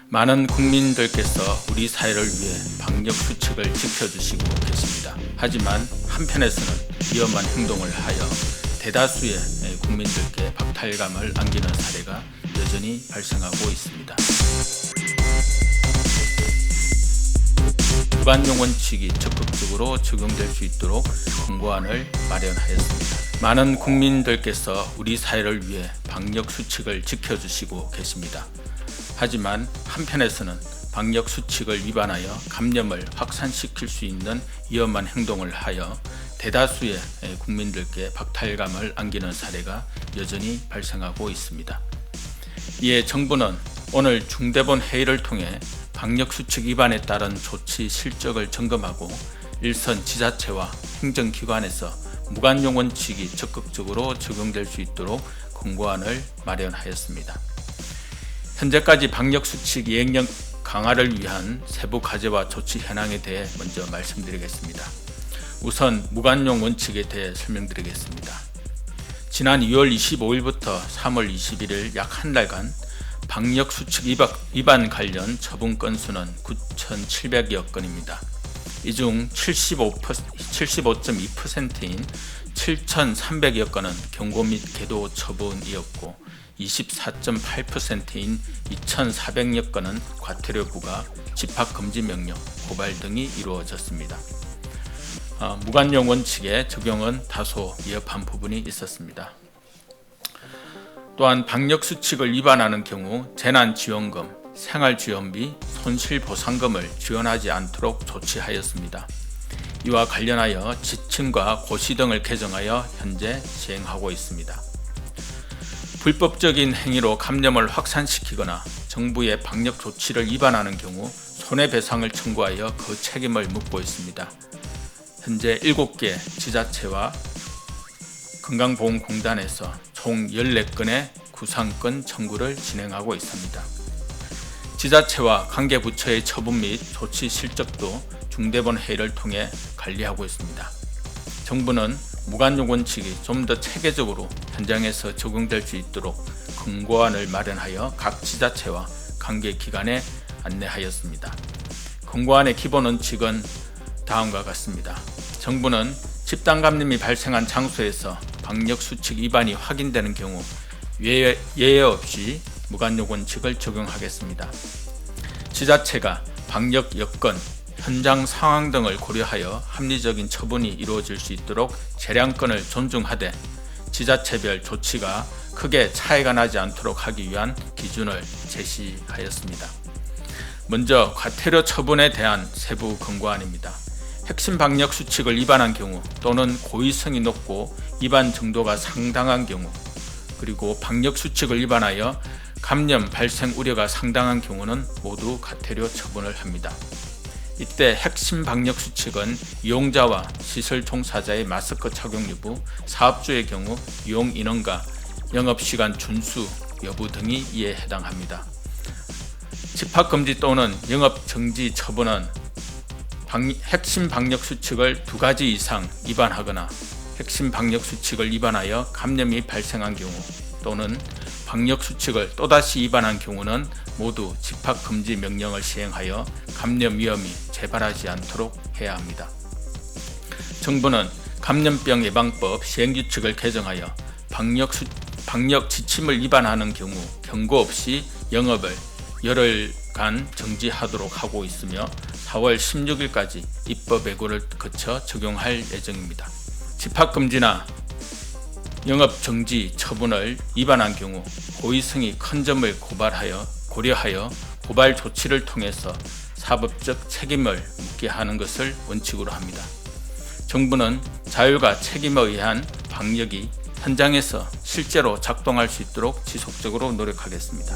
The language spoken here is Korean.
많은 국민들께서 우리 사회를 위해 방역 수칙을 지켜주시고 계십니다. 하지만 한편에서는 위험한 행동을 하여 대다수의 국민들께 박탈감을 안기는 사례가 여전히 발생하고 있습니다. 무관용 원칙이 적극적으로 적용될 수 있도록 공고안을 마련하였습니다. 많은 국민들께서 우리 사회를 위해 방역 수칙을 지켜주시고 계십니다. 하지만 한편에서는 방역 수칙을 위반하여 감염을 확산시킬 수 있는 위험한 행동을 하여 대다수의 국민들께 박탈감을 안기는 사례가 여전히 발생하고 있습니다. 이에 정부는 오늘 중대본 회의를 통해 방역수칙 위반에 따른 조치 실적을 점검하고 일선 지자체와 행정기관에서 무관용 원칙이 적극적으로 적용될 수 있도록 공고안을 마련하였습니다. 현재까지 방역수칙 이행력 강화를 위한 세부 과제와 조치 현황에 대해 먼저 말씀드리겠습니다. 우선 무관용 원칙에 대해 설명드리겠습니다. 지난 2월 25일부터 3월 21일 약 한 달간 방역수칙 위반 관련 처분 건수는 9,700여 건입니다. 이 중 75.2%인 7,300여 건은 경고 및 계도 처분이었고 24.8%인 2,400여 건은 과태료 부과, 집합금지 명령, 고발 등이 이루어졌습니다. 무관용 원칙의 적용은 다소 미흡한 부분이 있었습니다. 또한 방역수칙을 위반하는 경우 재난지원금, 생활지원비, 손실보상금을 지원하지 않도록 조치하였습니다. 이와 관련하여 지침과 고시 등을 개정하여 현재 시행하고 있습니다. 불법적인 행위로 감염을 확산시키거나 정부의 방역 조치를 위반하는 경우 손해배상을 청구하여 그 책임을 묻고 있습니다. 현재 7개 지자체와 건강보험공단에서 총 14건의 구상권 청구를 진행하고 있습니다. 지자체와 관계부처의 처분 및 조치 실적도 중대본 회의를 통해 관리하고 있습니다. 정부는 무관용 원칙이 좀 더 체계적으로 현장에서 적용될 수 있도록 공고안을 마련하여 각 지자체와 관계기관에 안내하였습니다. 공고안의 기본 원칙은 다음과 같습니다. 정부는 집단 감염이 발생한 장소에서 방역수칙 위반이 확인되는 경우 예외 없이 무관용 원칙을 적용하겠습니다. 지자체가 방역 여건, 현장 상황 등을 고려하여 합리적인 처분이 이루어질 수 있도록 재량권을 존중하되 지자체별 조치가 크게 차이가 나지 않도록 하기 위한 기준을 제시하였습니다. 먼저 과태료 처분에 대한 세부 공고안입니다. 핵심 방역 수칙을 위반한 경우 또는 고의성이 높고 위반 정도가 상당한 경우, 그리고 방역 수칙을 위반하여 감염 발생 우려가 상당한 경우는 모두 과태료 처분을 합니다. 이때 핵심 방역 수칙은 이용자와 시설 종사자의 마스크 착용 여부, 사업주의 경우 이용 인원과 영업시간 준수 여부 등이 이에 해당합니다. 집합금지 또는 영업정지 처분은 핵심 방역 수칙을 2가지 이상 위반하거나 핵심 방역 수칙을 위반하여 감염이 발생한 경우 또는 방역 수칙을 또다시 위반한 경우는 모두 집합금지 명령을 시행하여 감염 위험이 재발하지 않도록 해야 합니다. 정부는 감염병 예방법 시행규칙을 개정하여 방역 지침을 위반하는 경우 경고 없이 영업을 열흘간 정지하도록 하고 있으며 4월 16일까지 입법 예고를 거쳐 적용할 예정입니다. 집합금지나 영업정지 처분을 위반한 경우 고의성이 큰 점을 고려하여 고발 조치를 통해서 사법적 책임을 묻게 하는 것을 원칙으로 합니다. 정부는 자율과 책임에 의한 방역이 현장에서 실제로 작동할 수 있도록 지속적으로 노력하겠습니다.